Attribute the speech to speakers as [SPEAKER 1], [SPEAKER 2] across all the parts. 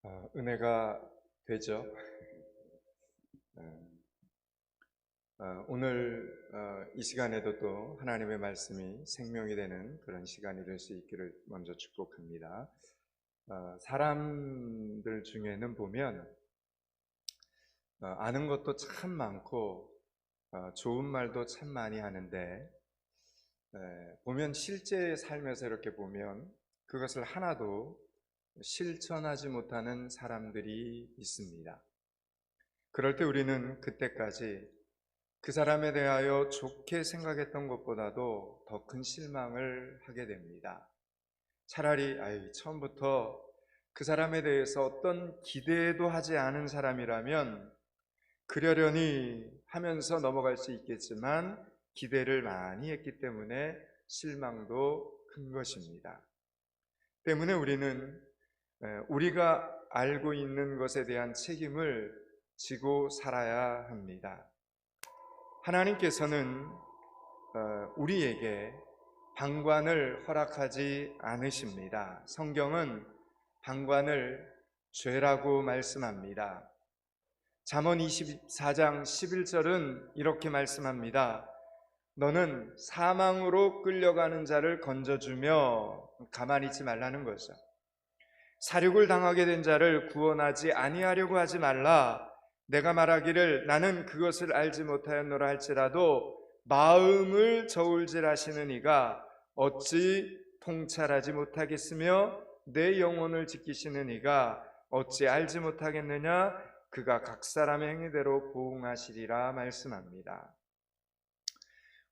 [SPEAKER 1] 은혜가 되죠. 오늘 이 시간에도 또 하나님의 말씀이 생명이 되는 그런 시간이 될 수 있기를 먼저 축복합니다. 사람들 중에는 보면 아는 것도 참 많고 좋은 말도 참 많이 하는데 보면 실제 삶에서 이렇게 보면 그것을 하나도 실천하지 못하는 사람들이 있습니다. 그럴 때 우리는 그때까지 그 사람에 대하여 좋게 생각했던 것보다도 더 큰 실망을 하게 됩니다. 차라리 처음부터 그 사람에 대해서 어떤 기대도 하지 않은 사람이라면 그러려니 하면서 넘어갈 수 있겠지만 기대를 많이 했기 때문에 실망도 큰 것입니다. 때문에 우리는 우리가 알고 있는 것에 대한 책임을 지고 살아야 합니다. 하나님께서는 우리에게 방관을 허락하지 않으십니다. 성경은 방관을 죄라고 말씀합니다. 잠언 24장 11절은 이렇게 말씀합니다. 너는 사망으로 끌려가는 자를 건져주며 가만히 있지 말라는 거죠. 사륙을 당하게 된 자를 구원하지 아니하려고 하지 말라. 내가 말하기를 나는 그것을 알지 못하였노라 할지라도 마음을 저울질하시는 이가 어찌 통찰하지 못하겠으며 내 영혼을 지키시는 이가 어찌 알지 못하겠느냐. 그가 각 사람의 행위대로 보응하시리라 말씀합니다.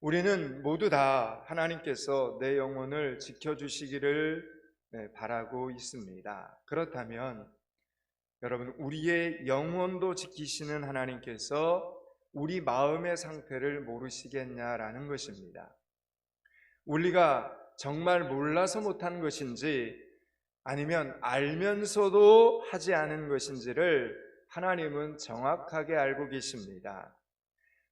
[SPEAKER 1] 우리는 모두 다 하나님께서 내 영혼을 지켜주시기를 바라고 있습니다. 그렇다면 여러분, 우리의 영혼도 지키시는 하나님께서 우리 마음의 상태를 모르시겠냐라는 것입니다. 우리가 정말 몰라서 못한 것인지 아니면 알면서도 하지 않은 것인지를 하나님은 정확하게 알고 계십니다.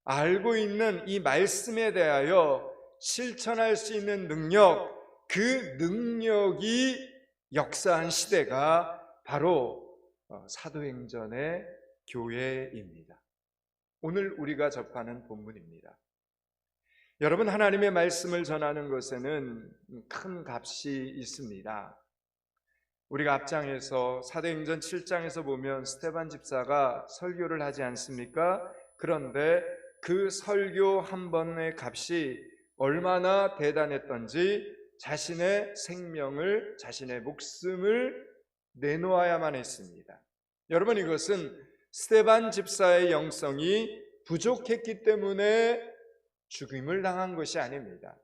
[SPEAKER 1] 알고 있는 이 말씀에 대하여 실천할 수 있는 능력, 그 능력이 역사한 시대가 바로 사도행전의 교회입니다. 오늘 우리가 접하는 본문입니다. 여러분, 하나님의 말씀을 전하는 것에는 큰 값이 있습니다. 우리가 앞장에서 사도행전 7장에서 보면 스데반 집사가 설교를 하지 않습니까? 그런데 그 설교 한 번의 값이 얼마나 대단했던지 자신의 생명을, 자신의 목숨을 내놓아야만 했습니다. 여러분, 이것은 스데반 집사의 영성이 부족했기 때문에 죽임을 당한 것이 아닙니다.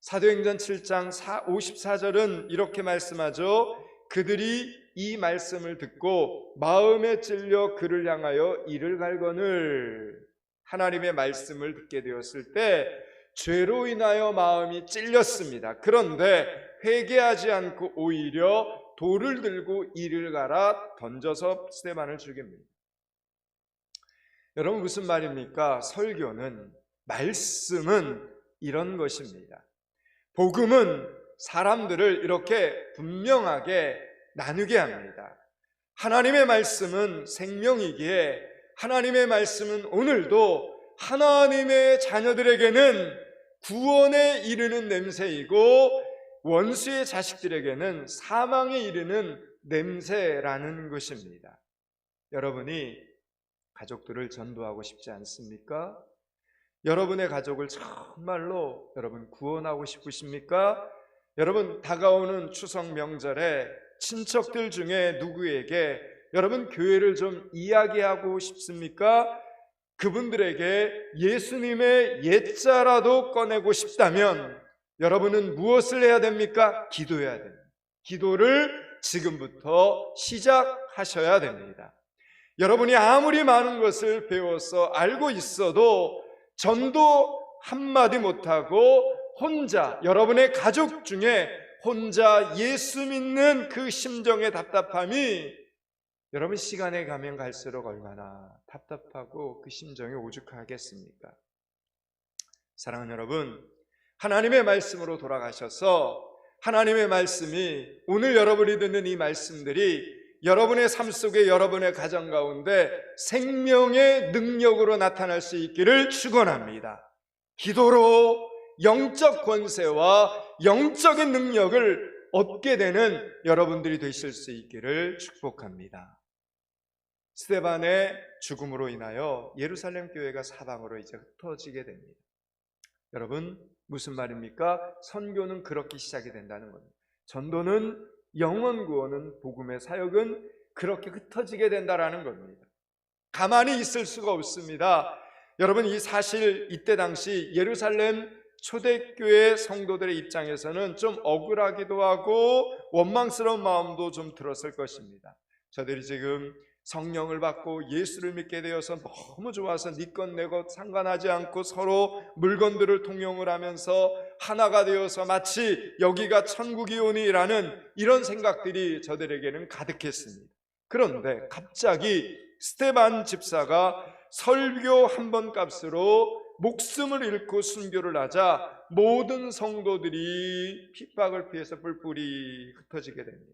[SPEAKER 1] 사도행전 7장 54절은 이렇게 말씀하죠. 그들이 이 말씀을 듣고 마음에 찔려 그를 향하여 이를 갈거늘. 하나님의 말씀을 듣게 되었을 때 죄로 인하여 마음이 찔렸습니다. 그런데 회개하지 않고 오히려 돌을 들고 이를 갈아 던져서 스데반을 죽입니다. 여러분, 무슨 말입니까? 설교는, 말씀은 이런 것입니다. 복음은 사람들을 이렇게 분명하게 나누게 합니다. 하나님의 말씀은 생명이기에 하나님의 말씀은 오늘도 하나님의 자녀들에게는 구원에 이르는 냄새이고 원수의 자식들에게는 사망에 이르는 냄새라는 것입니다. 여러분이 가족들을 전도하고 싶지 않습니까? 여러분의 가족을 정말로 여러분 구원하고 싶으십니까? 여러분, 다가오는 추석 명절에 친척들 중에 누구에게 여러분 교회를 좀 이야기하고 싶습니까? 그분들에게 예수님의 옛자라도 꺼내고 싶다면 여러분은 무엇을 해야 됩니까? 기도해야 됩니다. 기도를 지금부터 시작하셔야 됩니다. 여러분이 아무리 많은 것을 배워서 알고 있어도 전도 한마디 못하고 혼자, 여러분의 가족 중에 혼자 예수 믿는 그 심정의 답답함이 여러분 시간에 가면 갈수록 얼마나 답답하고 그 심정이 오죽하겠습니까? 사랑하는 여러분, 하나님의 말씀으로 돌아가셔서 하나님의 말씀이, 오늘 여러분이 듣는 이 말씀들이 여러분의 삶 속에 여러분의 가정 가운데 생명의 능력으로 나타날 수 있기를 축원합니다. 기도로 영적 권세와 영적인 능력을 얻게 되는 여러분들이 되실 수 있기를 축복합니다. 스데반의 죽음으로 인하여 예루살렘 교회가 사방으로 이제 흩어지게 됩니다. 여러분, 무슨 말입니까? 선교는 그렇게 시작이 된다는 겁니다. 전도는, 영혼 구원은, 복음의 사역은 그렇게 흩어지게 된다는 겁니다. 가만히 있을 수가 없습니다. 여러분, 이 사실 이때 당시 예루살렘 초대교회 성도들의 입장에서는 좀 억울하기도 하고 원망스러운 마음도 좀 들었을 것입니다. 저들이 지금 성령을 받고 예수를 믿게 되어서 너무 좋아서 네 것 내 것 상관하지 않고 서로 물건들을 통용을 하면서 하나가 되어서 마치 여기가 천국이오니라는 이런 생각들이 저들에게는 가득했습니다. 그런데 갑자기 스데반 집사가 설교 한 번 값으로 목숨을 잃고 순교를 하자 모든 성도들이 핍박을 피해서 뿔뿔이 흩어지게 됩니다.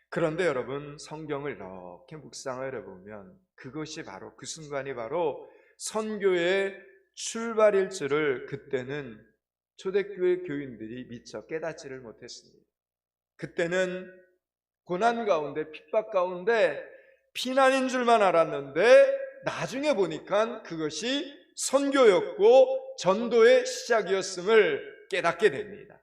[SPEAKER 1] 그런데 여러분, 성경을 이렇게 묵상을 해보면 그것이 바로, 그 순간이 바로 선교의 출발일 줄을 그때는 초대교회 교인들이 미처 깨닫지를 못했습니다. 그때는 고난 가운데, 핍박 가운데 피난인 줄만 알았는데 나중에 보니까 그것이 선교였고 전도의 시작이었음을 깨닫게 됩니다.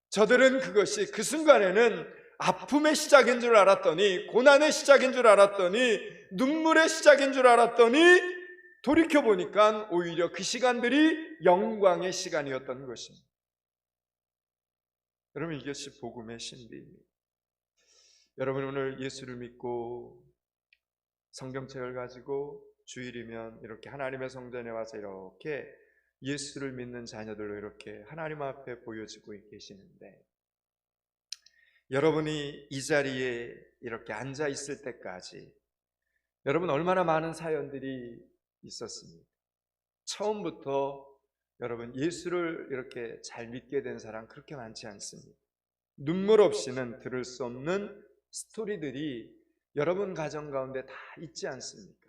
[SPEAKER 1] 저들은 그것이 그 순간에는 아픔의 시작인 줄 알았더니, 고난의 시작인 줄 알았더니, 눈물의 시작인 줄 알았더니 돌이켜보니까 오히려 그 시간들이 영광의 시간이었던 것입니다. 여러분, 이것이 복음의 신비입니다. 여러분, 오늘 예수를 믿고 성경책을 가지고 주일이면 이렇게 하나님의 성전에 와서 이렇게 예수를 믿는 자녀들로 이렇게 하나님 앞에 보여지고 계시는데, 여러분이 이 자리에 이렇게 앉아 있을 때까지 여러분 얼마나 많은 사연들이 있었습니까? 처음부터 여러분 예수를 이렇게 잘 믿게 된 사람 그렇게 많지 않습니다. 눈물 없이는 들을 수 없는 스토리들이 여러분 가정 가운데 다 있지 않습니까?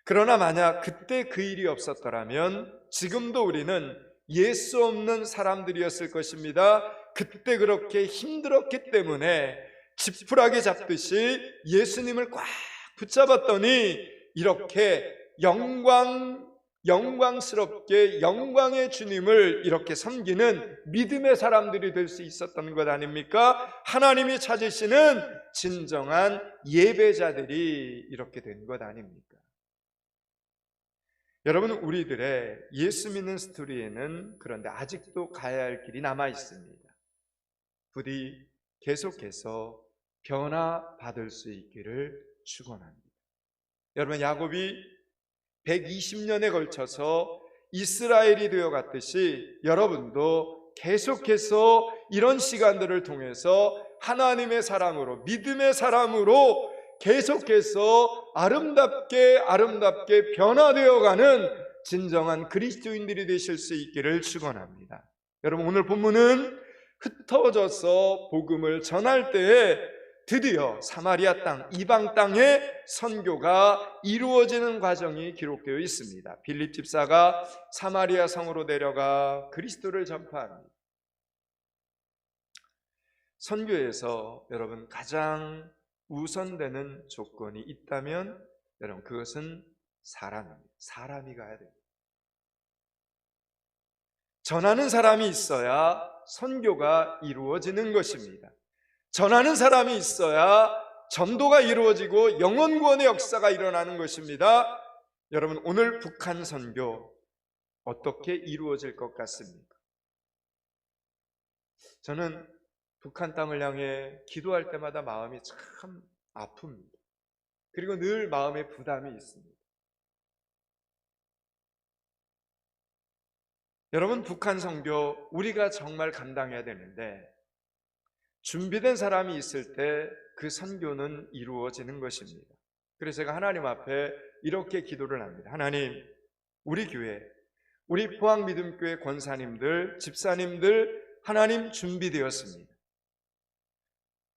[SPEAKER 1] 그러나 만약 그때 그 일이 없었더라면 지금도 우리는 예수 없는 사람들이었을 것입니다. 그때 그렇게 힘들었기 때문에 지푸라기 잡듯이 예수님을 꽉 붙잡았더니 이렇게 영광스럽게 영광의 주님을 이렇게 섬기는 믿음의 사람들이 될 수 있었던 것 아닙니까? 하나님이 찾으시는 진정한 예배자들이 이렇게 된 것 아닙니까? 여러분, 우리들의 예수 믿는 스토리에는 그런데 아직도 가야 할 길이 남아 있습니다. 부디 계속해서 변화받을 수 있기를 축원합니다. 여러분, 야곱이 120년에 걸쳐서 이스라엘이 되어갔듯이 여러분도 계속해서 이런 시간들을 통해서 하나님의 사람으로, 믿음의 사람으로 계속해서 아름답게 변화되어가는 진정한 그리스도인들이 되실 수 있기를 축원합니다. 여러분, 오늘 본문은 흩어져서 복음을 전할 때에 드디어 사마리아 땅, 이방 땅의 선교가 이루어지는 과정이 기록되어 있습니다. 빌립 집사가 사마리아 성으로 내려가 그리스도를 전파합니다. 선교에서 여러분 가장 우선되는 조건이 있다면 여러분 그것은 사람입니다. 사람이 가야 됩니다. 전하는 사람이 있어야 선교가 이루어지는 것입니다. 전하는 사람이 있어야 전도가 이루어지고 영혼 구원의 역사가 일어나는 것입니다. 여러분, 오늘 북한 선교 어떻게 이루어질 것 같습니까? 저는 북한 땅을 향해 기도할 때마다 마음이 참 아픕니다. 그리고 늘 마음에 부담이 있습니다. 여러분, 북한 선교 우리가 정말 감당해야 되는데 준비된 사람이 있을 때 그 선교는 이루어지는 것입니다. 그래서 제가 하나님 앞에 이렇게 기도를 합니다. 하나님, 우리 교회, 우리 포항믿음교회 권사님들, 집사님들 하나님 준비되었습니다.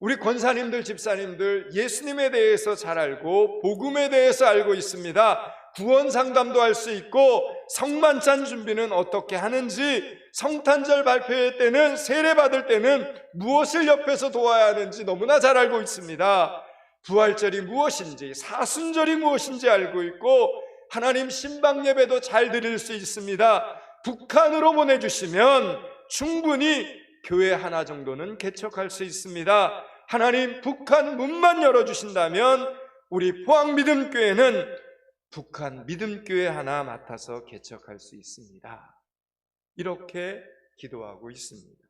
[SPEAKER 1] 우리 권사님들, 집사님들 예수님에 대해서 잘 알고 복음에 대해서 알고 있습니다. 구원 상담도 할 수 있고 성만찬 준비는 어떻게 하는지, 성탄절 발표회 때는, 세례 받을 때는 무엇을 옆에서 도와야 하는지 너무나 잘 알고 있습니다. 부활절이 무엇인지, 사순절이 무엇인지 알고 있고 하나님 신방 예배도 잘 드릴 수 있습니다. 북한으로 보내주시면 충분히 교회 하나 정도는 개척할 수 있습니다. 하나님 북한 문만 열어주신다면 우리 포항믿음교회는 북한 믿음교회 하나 맡아서 개척할 수 있습니다. 이렇게 기도하고 있습니다.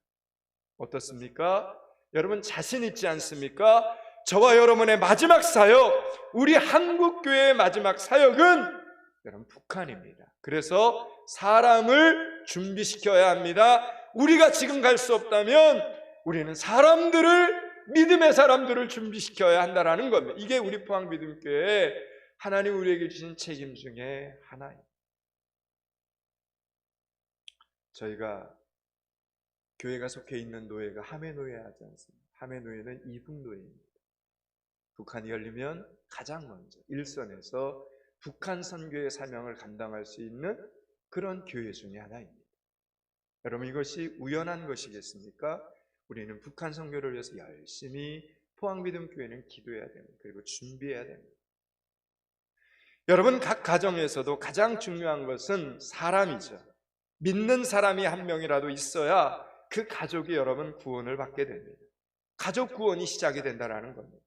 [SPEAKER 1] 어떻습니까? 여러분 자신 있지 않습니까? 저와 여러분의 마지막 사역, 우리 한국교회의 마지막 사역은 여러분 북한입니다. 그래서 사람을 준비시켜야 합니다. 우리가 지금 갈 수 없다면 우리는 믿음의 사람들을 준비시켜야 한다는 겁니다. 이게 우리 포항믿음교회의 하나님 우리에게 주신 책임 중에 하나입니다. 저희가 교회가 속해 있는 노예가 하매노예 하지 않습니다. 하매노예는 이북노예입니다. 북한이 열리면 가장 먼저 일선에서 북한 선교의 사명을 감당할 수 있는 그런 교회 중에 하나입니다. 여러분 이것이 우연한 것이겠습니까? 우리는 북한 선교를 위해서 열심히 포항믿음교회는 기도해야 됩니다. 그리고 준비해야 됩니다. 여러분 각 가정에서도 가장 중요한 것은 사람이죠. 믿는 사람이 한 명이라도 있어야 그 가족이 여러분 구원을 받게 됩니다. 가족 구원이 시작이 된다는 겁니다.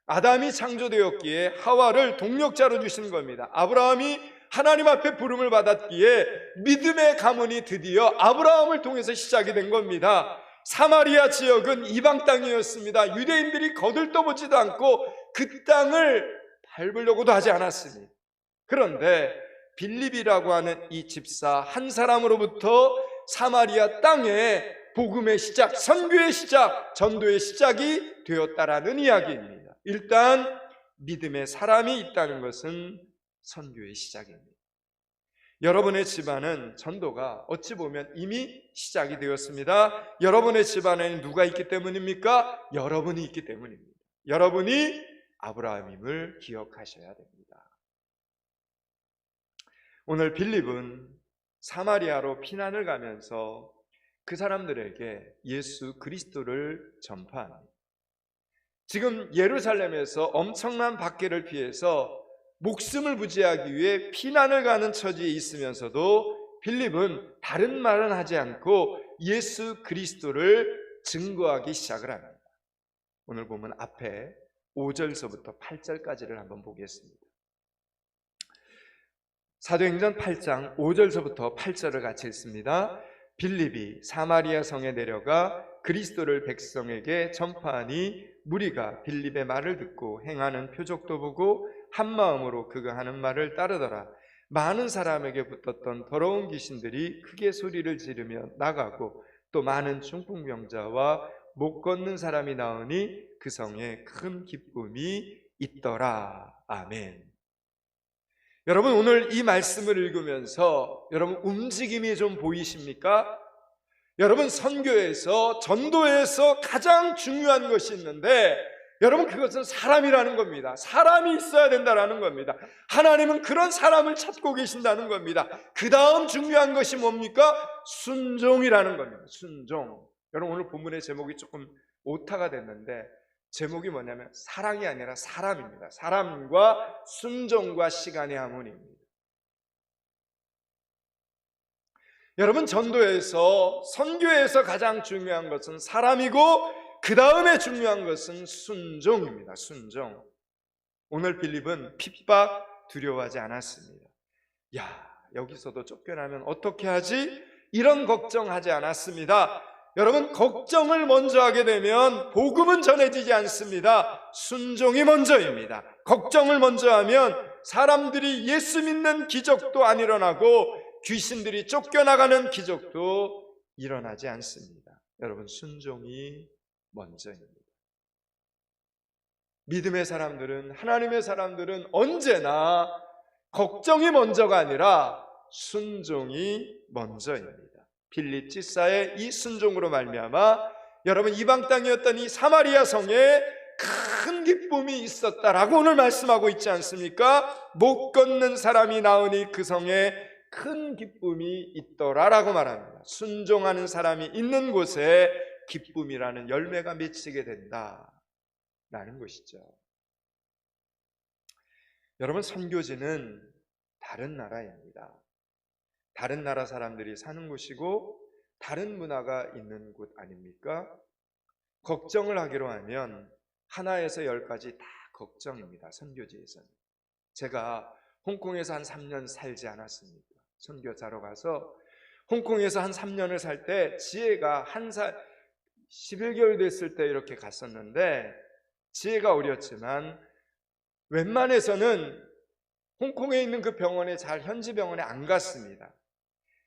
[SPEAKER 1] 아담이 창조되었기에 하와를 동력자로 주신 겁니다. 아브라함이 하나님 앞에 부름을 받았기에 믿음의 가문이 드디어 아브라함을 통해서 시작이 된 겁니다. 사마리아 지역은 이방 땅이었습니다. 유대인들이 거들떠보지도 않고 그 땅을 밟으려고도 하지 않았습니다. 그런데 빌립이라고 하는 이 집사 한 사람으로부터 사마리아 땅에 복음의 시작, 선교의 시작, 전도의 시작이 되었다라는 이야기입니다. 일단 믿음의 사람이 있다는 것은 선교의 시작입니다. 여러분의 집안은 전도가 어찌 보면 이미 시작이 되었습니다. 여러분의 집안에는 누가 있기 때문입니까? 여러분이 있기 때문입니다. 여러분이 아브라함임을 기억하셔야 됩니다. 오늘 빌립은 사마리아로 피난을 가면서 그 사람들에게 예수 그리스도를 전파합니다. 지금 예루살렘에서 엄청난 박해를 피해서 목숨을 부지하기 위해 피난을 가는 처지에 있으면서도 빌립은 다른 말은 하지 않고 예수 그리스도를 증거하기 시작을 합니다. 오늘 보면 앞에 5절서부터 8절까지를 한번 보겠습니다. 사도행전 8장 5절서부터 8절을 같이 읽습니다. 빌립이 사마리아 성에 내려가 그리스도를 백성에게 전파하니 무리가 빌립의 말을 듣고 행하는 표적도 보고 한 마음으로 그가 하는 말을 따르더라. 많은 사람에게 붙었던 더러운 귀신들이 크게 소리를 지르며 나가고 또 많은 중풍병자와 못 걷는 사람이 나오니 그 성에 큰 기쁨이 있더라. 아멘. 여러분 오늘 이 말씀을 읽으면서 여러분 움직임이 좀 보이십니까? 여러분 선교에서 전도에서 가장 중요한 것이 있는데 여러분 그것은 사람이라는 겁니다. 사람이 있어야 된다는 겁니다. 하나님은 그런 사람을 찾고 계신다는 겁니다. 그 다음 중요한 것이 뭡니까? 순종이라는 겁니다. 순종. 여러분 오늘 본문의 제목이 조금 오타가 됐는데 제목이 뭐냐면 사랑이 아니라 사람입니다. 사람과 순종과 시간의 하모니입니다. 여러분 전도에서 선교에서 가장 중요한 것은 사람이고 그 다음에 중요한 것은 순종입니다. 순종. 오늘 빌립은 핍박 두려워하지 않았습니다. 야, 여기서도 쫓겨나면 어떻게 하지? 이런 걱정하지 않았습니다. 여러분 걱정을 먼저 하게 되면 복음은 전해지지 않습니다. 순종이 먼저입니다. 걱정을 먼저 하면 사람들이 예수 믿는 기적도 안 일어나고 귀신들이 쫓겨나가는 기적도 일어나지 않습니다. 여러분 순종이 먼저입니다. 믿음의 사람들은, 하나님의 사람들은 언제나 걱정이 먼저가 아니라 순종이 먼저입니다. 빌립 집사의 이 순종으로 말미암아 여러분, 이방 땅이었던 이 사마리아 성에 큰 기쁨이 있었다라고 오늘 말씀하고 있지 않습니까? 못 걷는 사람이 나으니 그 성에 큰 기쁨이 있더라라고 말합니다. 순종하는 사람이 있는 곳에 기쁨이라는 열매가 맺히게 된다라는 것이죠. 여러분, 선교지는 다른 나라입니다. 다른 나라 사람들이 사는 곳이고 다른 문화가 있는 곳 아닙니까? 걱정을 하기로 하면 하나에서 10까지 다 걱정입니다. 선교지에서는. 제가 홍콩에서 한 3년 살지 않았습니까? 선교사로 가서 홍콩에서 한 3년을 살 때 지혜가 1살 11개월 됐을 때 이렇게 갔었는데, 지혜가 어렸지만 웬만해서는 홍콩에 있는 그 병원에 현지 병원에 안 갔습니다.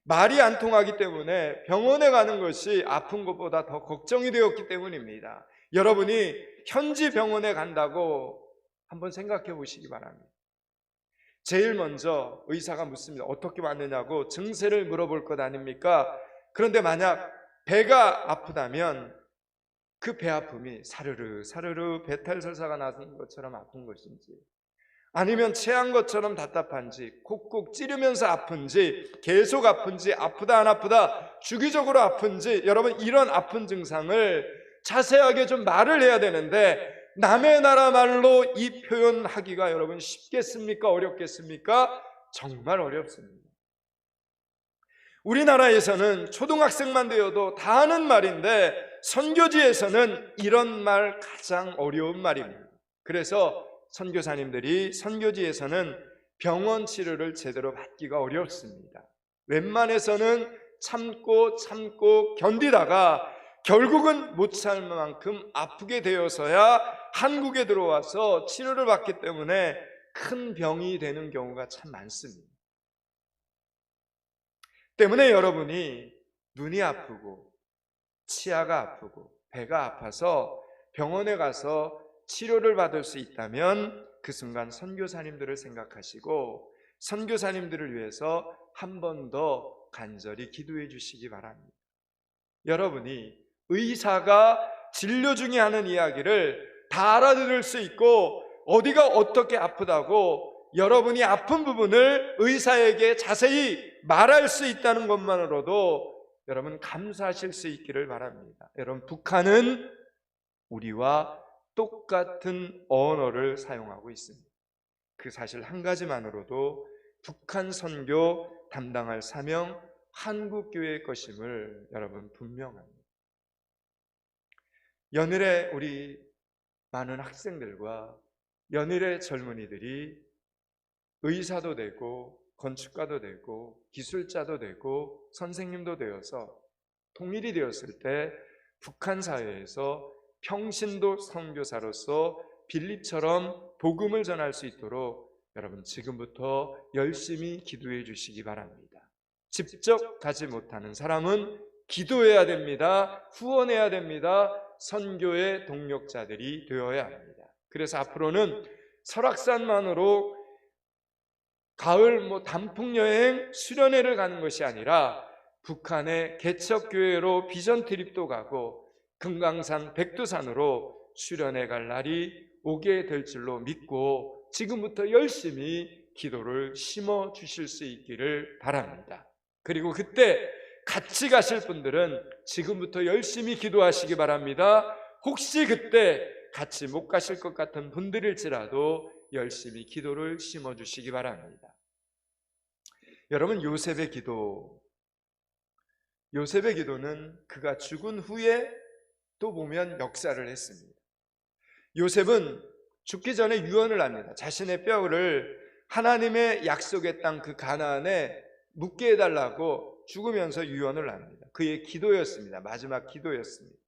[SPEAKER 1] 말이 안 통하기 때문에 병원에 가는 것이 아픈 것보다 더 걱정이 되었기 때문입니다. 여러분이 현지 병원에 간다고 한번 생각해 보시기 바랍니다. 제일 먼저 의사가 묻습니다. 어떻게 왔느냐고 증세를 물어볼 것 아닙니까? 그런데 만약 배가 아프다면 그 배 아픔이 사르르 사르르 배탈 설사가 나는 것처럼 아픈 것인지, 아니면 체한 것처럼 답답한지, 콕콕 찌르면서 아픈지, 계속 아픈지, 아프다 안 아프다, 주기적으로 아픈지, 여러분, 이런 아픈 증상을 자세하게 좀 말을 해야 되는데 남의 나라 말로 이 표현하기가 여러분 쉽겠습니까? 어렵겠습니까? 정말 어렵습니다. 우리나라에서는 초등학생만 되어도 다 하는 말인데 선교지에서는 이런 말 가장 어려운 말입니다. 그래서 선교사님들이 선교지에서는 병원 치료를 제대로 받기가 어렵습니다. 웬만해서는 참고 견디다가 결국은 못 살 만큼 아프게 되어서야 한국에 들어와서 치료를 받기 때문에 큰 병이 되는 경우가 참 많습니다. 때문에 여러분이 눈이 아프고 치아가 아프고 배가 아파서 병원에 가서 치료를 받을 수 있다면 그 순간 선교사님들을 생각하시고 선교사님들을 위해서 한 번 더 간절히 기도해 주시기 바랍니다. 여러분이 의사가 진료 중에 하는 이야기를 다 알아들을 수 있고 어디가 어떻게 아프다고 여러분이 아픈 부분을 의사에게 자세히 말할 수 있다는 것만으로도 여러분 감사하실 수 있기를 바랍니다. 여러분, 북한은 우리와 똑같은 언어를 사용하고 있습니다. 그 사실 한 가지만으로도 북한 선교 담당할 사명 한국교회의 것임을 여러분 분명합니다. 연일에 우리 많은 학생들과 연일의 젊은이들이 의사도 되고 건축가도 되고 기술자도 되고 선생님도 되어서 통일이 되었을 때 북한 사회에서 평신도 선교사로서 빌립처럼 복음을 전할 수 있도록 여러분 지금부터 열심히 기도해 주시기 바랍니다. 직접 가지 못하는 사람은 기도해야 됩니다. 후원해야 됩니다. 선교의 동력자들이 되어야 합니다. 그래서 앞으로는 설악산만으로 가을 단풍여행 수련회를 가는 것이 아니라 북한의 개척교회로 비전 트립도 가고 금강산 백두산으로 수련회 갈 날이 오게 될 줄로 믿고 지금부터 열심히 기도를 심어 주실 수 있기를 바랍니다. 그리고 그때 같이 가실 분들은 지금부터 열심히 기도하시기 바랍니다. 혹시 그때 같이 못 가실 것 같은 분들일지라도 열심히 기도를 심어 주시기 바랍니다. 여러분, 요셉의 기도는 그가 죽은 후에 또 보면 역사를 했습니다. 요셉은 죽기 전에 유언을 합니다. 자신의 뼈를 하나님의 약속의 땅 그 가나안에 묻게 해달라고 죽으면서 유언을 합니다. 그의 기도였습니다. 마지막 기도였습니다.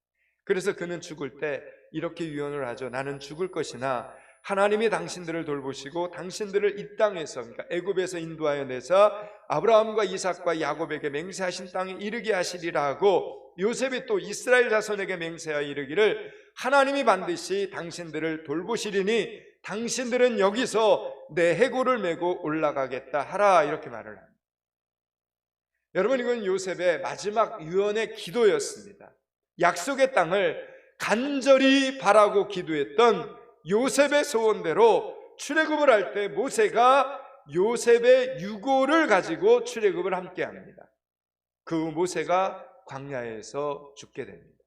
[SPEAKER 1] 그래서 그는 죽을 때 이렇게 유언을 하죠. 나는 죽을 것이나 하나님이 당신들을 돌보시고 당신들을 이 땅에서, 그러니까 애굽에서 인도하여 내사 아브라함과 이삭과 야곱에게 맹세하신 땅에 이르게 하시리라 하고, 요셉이 또 이스라엘 자손에게 맹세하여 이르기를 하나님이 반드시 당신들을 돌보시리니 당신들은 여기서 내 해골을 메고 올라가겠다 하라, 이렇게 말을 합니다. 여러분, 이건 요셉의 마지막 유언의 기도였습니다. 약속의 땅을 간절히 바라고 기도했던 요셉의 소원대로 출애굽을 할 때 모세가 요셉의 유고를 가지고 출애굽을 함께 합니다. 그 모세가 광야에서 죽게 됩니다.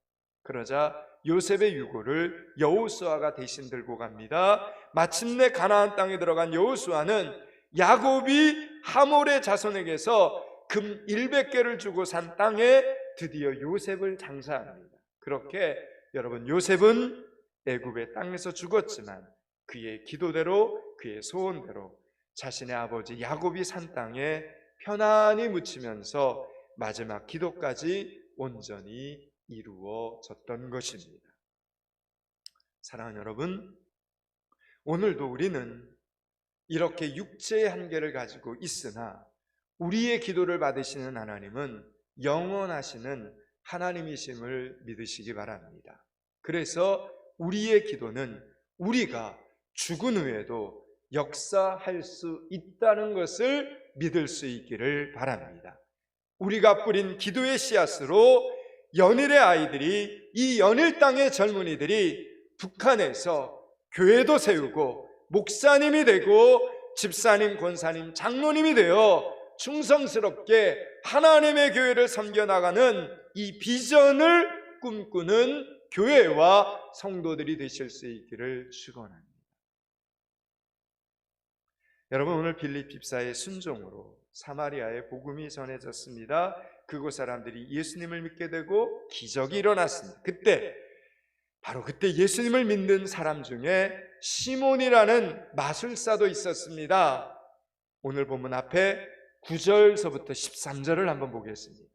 [SPEAKER 1] 그러자 요셉의 유고를 여호수아가 대신 들고 갑니다. 마침내 가나안 땅에 들어간 여호수아는 야곱이 하몰의 자손에게서 금 100개를 주고 산 땅에 드디어 요셉을 장사합니다. 그렇게 여러분, 요셉은 애굽의 땅에서 죽었지만 그의 기도대로, 그의 소원대로 자신의 아버지 야곱이 산 땅에 편안히 묻히면서 마지막 기도까지 온전히 이루어졌던 것입니다. 사랑하는 여러분, 오늘도 우리는 이렇게 육체의 한계를 가지고 있으나 우리의 기도를 받으시는 하나님은 영원하시는 하나님이심을 믿으시기 바랍니다. 그래서 우리의 기도는 우리가 죽은 후에도 역사할 수 있다는 것을 믿을 수 있기를 바랍니다. 우리가 뿌린 기도의 씨앗으로 연일의 아이들이, 이 연일 땅의 젊은이들이 북한에서 교회도 세우고 목사님이 되고 집사님, 권사님, 장로님이 되어 충성스럽게 하나님의 교회를 섬겨나가는 이 비전을 꿈꾸는 교회와 성도들이 되실 수 있기를 축원합니다. 여러분, 오늘 빌립 집사의 순종으로 사마리아의 복음이 전해졌습니다. 그곳 사람들이 예수님을 믿게 되고 기적이 일어났습니다. 바로 그때 예수님을 믿는 사람 중에 시몬이라는 마술사도 있었습니다. 오늘 본문 앞에 9절서부터 13절을 한번 보겠습니다.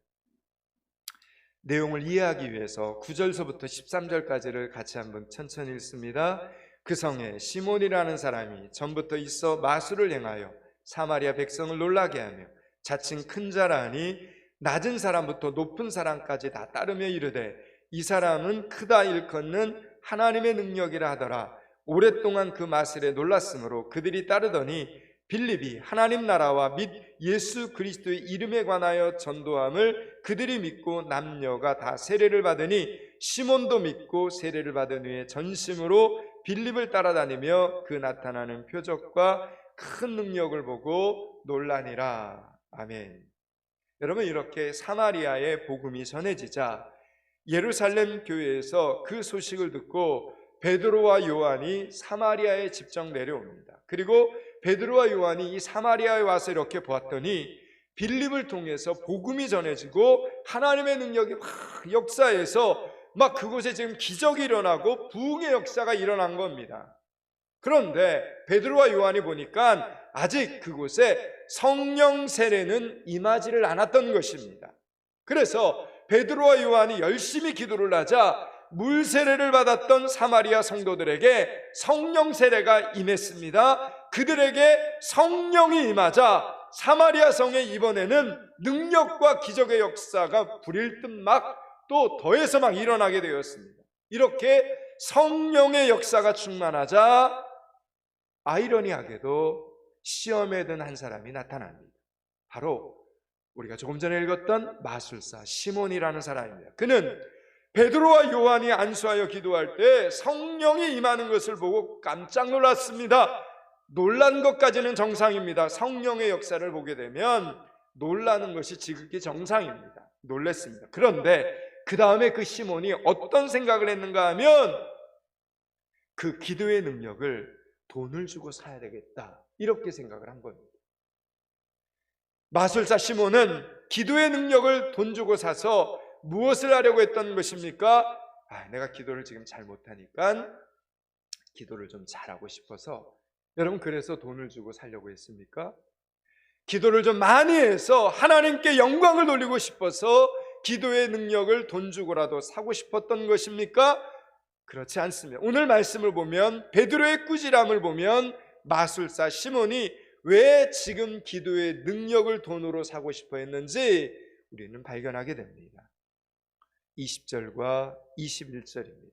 [SPEAKER 1] 내용을 이해하기 위해서 9절서부터 13절까지를 같이 한번 천천히 읽습니다. 그 성에 시몬이라는 사람이 전부터 있어 마술을 행하여 사마리아 백성을 놀라게 하며 자칭 큰 자라니 낮은 사람부터 높은 사람까지 다 따르며 이르되 이 사람은 크다 일컫는 하나님의 능력이라 하더라. 오랫동안 그 마술에 놀랐으므로 그들이 따르더니 빌립이 하나님 나라와 및 예수 그리스도의 이름에 관하여 전도함을 그들이 믿고 남녀가 다 세례를 받으니 시몬도 믿고 세례를 받은 후에 전심으로 빌립을 따라다니며 그 나타나는 표적과 큰 능력을 보고 놀라니라. 아멘. 여러분, 이렇게 사마리아의 복음이 전해지자 예루살렘 교회에서 그 소식을 듣고 베드로와 요한이 사마리아에 직접 내려옵니다. 그리고 베드로와 요한이 이 사마리아에 와서 이렇게 보았더니 빌립을 통해서 복음이 전해지고 하나님의 능력이 막 역사해서 막 그곳에 지금 기적이 일어나고 부흥의 역사가 일어난 겁니다. 그런데 베드로와 요한이 보니까 아직 그곳에 성령 세례는 임하지를 않았던 것입니다. 그래서 베드로와 요한이 열심히 기도를 하자 물 세례를 받았던 사마리아 성도들에게 성령 세례가 임했습니다. 그들에게 성령이 임하자 사마리아 성에 이번에는 능력과 기적의 역사가 불일 듯 막 또 더해서 막 일어나게 되었습니다. 이렇게 성령의 역사가 충만하자 아이러니하게도 시험에 든 한 사람이 나타납니다. 바로 우리가 조금 전에 읽었던 마술사 시몬이라는 사람입니다. 그는 베드로와 요한이 안수하여 기도할 때 성령이 임하는 것을 보고 깜짝 놀랐습니다. 놀란 것까지는 정상입니다. 성령의 역사를 보게 되면 놀라는 것이 지극히 정상입니다. 놀랐습니다. 그런데 그 다음에 그 시몬이 어떤 생각을 했는가 하면 그 기도의 능력을 돈을 주고 사야 되겠다, 이렇게 생각을 한 겁니다. 마술사 시몬은 기도의 능력을 돈 주고 사서 무엇을 하려고 했던 것입니까? 내가 기도를 지금 잘 못하니까 기도를 좀 잘하고 싶어서. 여러분, 그래서 돈을 주고 살려고 했습니까? 기도를 좀 많이 해서 하나님께 영광을 돌리고 싶어서 기도의 능력을 돈 주고라도 사고 싶었던 것입니까? 그렇지 않습니다. 오늘 말씀을 보면, 베드로의 꾸지람을 보면 마술사 시몬이 왜 지금 기도의 능력을 돈으로 사고 싶어 했는지 우리는 발견하게 됩니다. 20절과 21절입니다.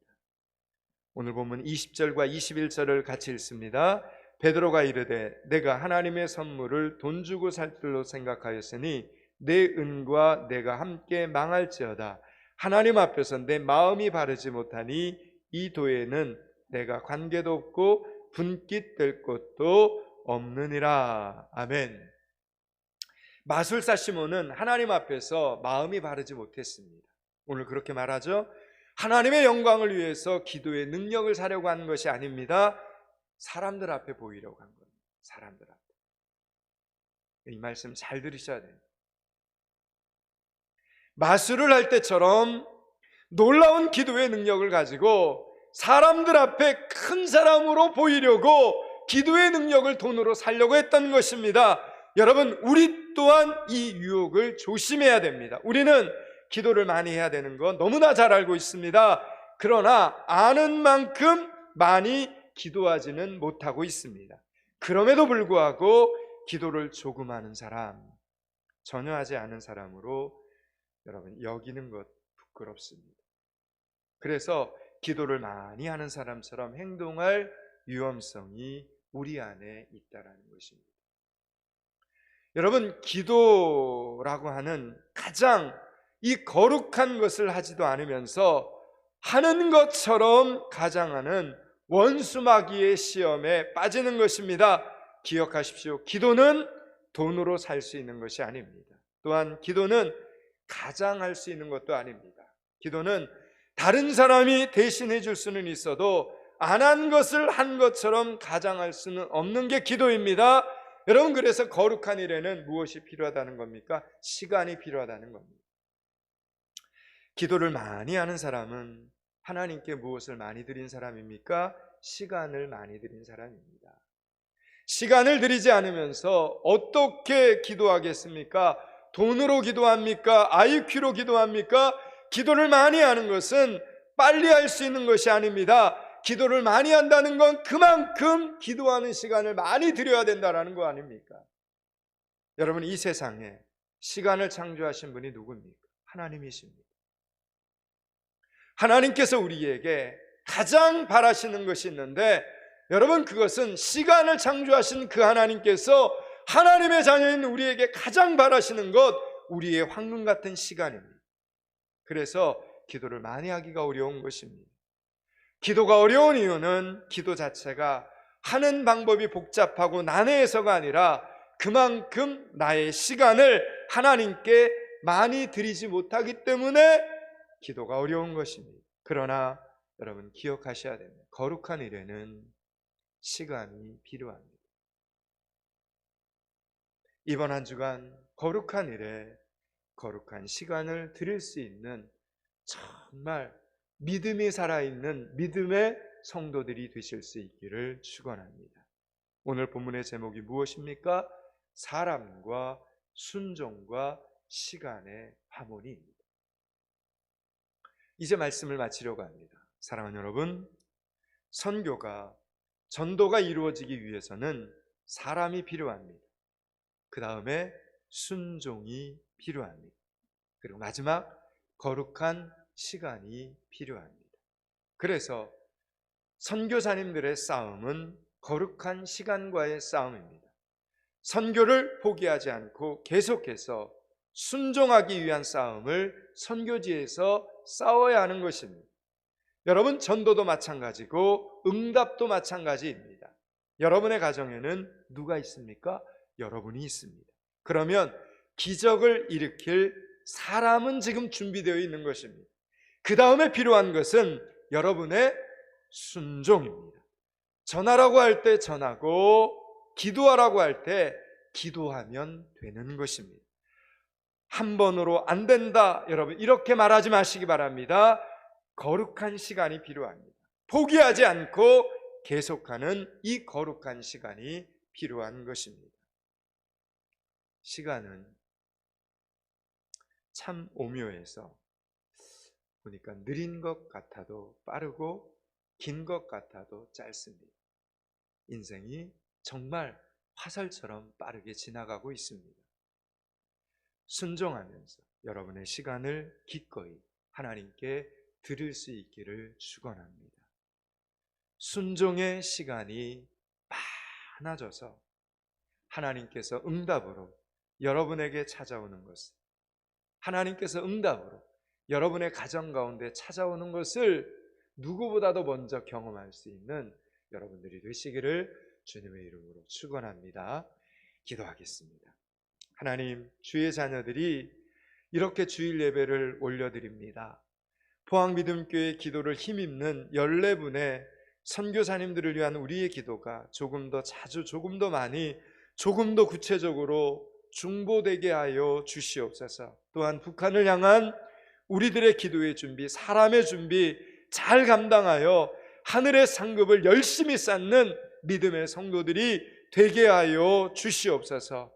[SPEAKER 1] 오늘 보면 20절과 21절을 같이 읽습니다. 베드로가 이르되 내가 하나님의 선물을 돈 주고 살 줄로 생각하였으니 내 은과 내가 함께 망할지어다. 하나님 앞에서 내 마음이 바르지 못하니 이 도에는 내가 관계도 없고 분깃될 것도 없느니라. 아멘. 마술사 시몬은 하나님 앞에서 마음이 바르지 못했습니다. 오늘 그렇게 말하죠. 하나님의 영광을 위해서 기도의 능력을 사려고 하는 것이 아닙니다. 사람들 앞에 보이려고 한 겁니다. 사람들 앞에. 이 말씀 잘 들으셔야 돼요. 마술을 할 때처럼 놀라운 기도의 능력을 가지고 사람들 앞에 큰 사람으로 보이려고 기도의 능력을 돈으로 살려고 했던 것입니다. 여러분, 우리 또한 이 유혹을 조심해야 됩니다. 우리는 기도를 많이 해야 되는 거 너무나 잘 알고 있습니다. 그러나 아는 만큼 많이 기도하지는 못하고 있습니다. 그럼에도 불구하고 기도를 조금 하는 사람, 전혀 하지 않은 사람으로 여러분 여기는 것 부끄럽습니다. 그래서 기도를 많이 하는 사람처럼 행동할 위험성이 우리 안에 있다라는 것입니다. 여러분, 기도라고 하는 가장 이 거룩한 것을 하지도 않으면서 하는 것처럼 가장하는 원수마귀의 시험에 빠지는 것입니다. 기억하십시오. 기도는 돈으로 살 수 있는 것이 아닙니다. 또한 기도는 가장할 수 있는 것도 아닙니다. 기도는 다른 사람이 대신해 줄 수는 있어도 안 한 것을 한 것처럼 가장할 수는 없는 게 기도입니다. 여러분, 그래서 거룩한 일에는 무엇이 필요하다는 겁니까? 시간이 필요하다는 겁니다. 기도를 많이 하는 사람은 하나님께 무엇을 많이 드린 사람입니까? 시간을 많이 드린 사람입니다. 시간을 드리지 않으면서 어떻게 기도하겠습니까? 돈으로 기도합니까? IQ로 기도합니까? 기도를 많이 하는 것은 빨리 할 수 있는 것이 아닙니다. 기도를 많이 한다는 건 그만큼 기도하는 시간을 많이 드려야 된다는 거 아닙니까? 여러분, 이 세상에 시간을 창조하신 분이 누굽니까? 하나님이십니다. 하나님께서 우리에게 가장 바라시는 것이 있는데, 여러분, 그것은 시간을 창조하신 그 하나님께서 하나님의 자녀인 우리에게 가장 바라시는 것, 우리의 황금 같은 시간입니다. 그래서 기도를 많이 하기가 어려운 것입니다. 기도가 어려운 이유는 기도 자체가 하는 방법이 복잡하고 난해해서가 아니라 그만큼 나의 시간을 하나님께 많이 드리지 못하기 때문에 기도가 어려운 것입니다. 그러나 여러분, 기억하셔야 됩니다. 거룩한 일에는 시간이 필요합니다. 이번 한 주간 거룩한 일에 거룩한 시간을 드릴 수 있는 정말 믿음이 살아있는 믿음의 성도들이 되실 수 있기를 축원합니다. 오늘 본문의 제목이 무엇입니까? 사람과 순종과 시간의 화문입니다. 이제 말씀을 마치려고 합니다. 사랑하는 여러분, 선교가, 전도가 이루어지기 위해서는 사람이 필요합니다. 그 다음에 순종이 필요합니다. 그리고 마지막 거룩한 시간이 필요합니다. 그래서 선교사님들의 싸움은 거룩한 시간과의 싸움입니다. 선교를 포기하지 않고 계속해서 순종하기 위한 싸움을 선교지에서 싸워야 하는 것입니다. 여러분, 전도도 마찬가지고 응답도 마찬가지입니다. 여러분의 가정에는 누가 있습니까? 여러분이 있습니다. 그러면 기적을 일으킬 사람은 지금 준비되어 있는 것입니다. 그 다음에 필요한 것은 여러분의 순종입니다. 전하라고 할 때 전하고 기도하라고 할 때 기도하면 되는 것입니다. 한 번으로 안 된다, 여러분 이렇게 말하지 마시기 바랍니다. 거룩한 시간이 필요합니다. 포기하지 않고 계속하는 이 거룩한 시간이 필요한 것입니다. 시간은 참 오묘해서 보니까 느린 것 같아도 빠르고 긴 것 같아도 짧습니다. 인생이 정말 화살처럼 빠르게 지나가고 있습니다. 순종하면서 여러분의 시간을 기꺼이 하나님께 드릴 수 있기를 축원합니다. 순종의 시간이 많아져서 하나님께서 응답으로 여러분에게 찾아오는 것을, 하나님께서 응답으로 여러분의 가정 가운데 찾아오는 것을 누구보다도 먼저 경험할 수 있는 여러분들이 되시기를 주님의 이름으로 축원합니다. 기도하겠습니다. 하나님, 주의 자녀들이 이렇게 주일 예배를 올려드립니다. 포항믿음교회 기도를 힘입는 14분의 선교사님들을 위한 우리의 기도가 조금 더 자주, 조금 더 많이, 조금 더 구체적으로 중보되게 하여 주시옵소서. 또한 북한을 향한 우리들의 기도의 준비, 사람의 준비 잘 감당하여 하늘의 상급을 열심히 쌓는 믿음의 성도들이 되게 하여 주시옵소서.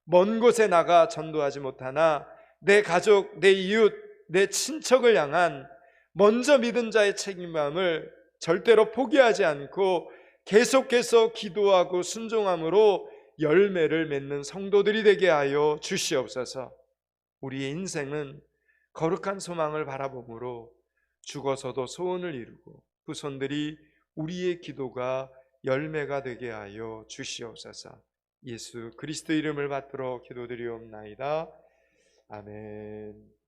[SPEAKER 1] 먼 곳에 나가 전도하지 못하나 내 가족, 내 이웃, 내 친척을 향한 먼저 믿은 자의 책임감을 절대로 포기하지 않고 계속해서 기도하고 순종함으로 열매를 맺는 성도들이 되게 하여 주시옵소서. 우리의 인생은 거룩한 소망을 바라보므로 죽어서도 소원을 이루고 후손들이 우리의 기도가 열매가 되게 하여 주시옵소서. 예수 그리스도 이름을 받들어 기도드리옵나이다. 아멘.